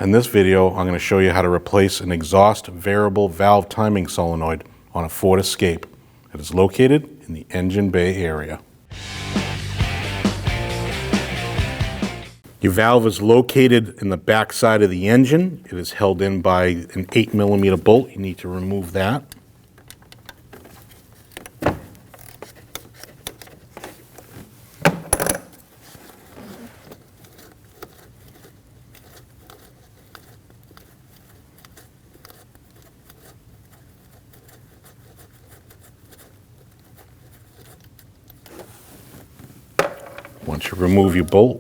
In this video, I'm going to show you how to replace an exhaust variable valve timing solenoid on a Ford Escape. It is located in the engine bay area. Your valve is located in the back side of the engine. It is held in by an 8mm bolt. You need to remove that. Once you remove your bolt,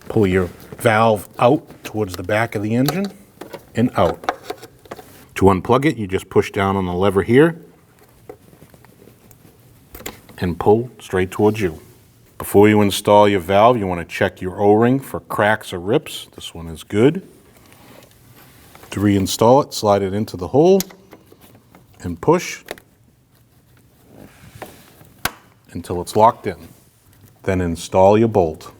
pull your valve out towards the back of the engine and out. To unplug it, you just push down on the lever here and pull straight towards you. Before you install your valve, you want to check your O-ring for cracks or rips. This one is good. To reinstall it, slide it into the hole and push until it's locked in. Then install your bolt.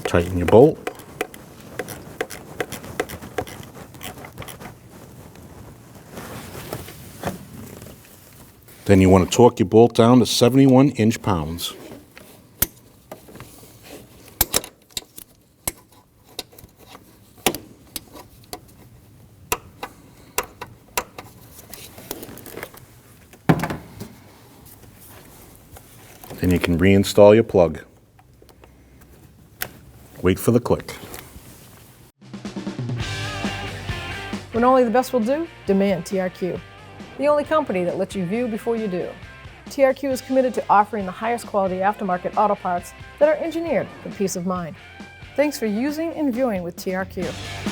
Tighten your bolt. Then you want to torque your bolt down to 71 inch-pounds. Then you can reinstall your plug. Wait for the click. When only the best will do, demand TRQ. The only company that lets you view before you do. TRQ is committed to offering the highest quality aftermarket auto parts that are engineered for peace of mind. Thanks for using and viewing with TRQ.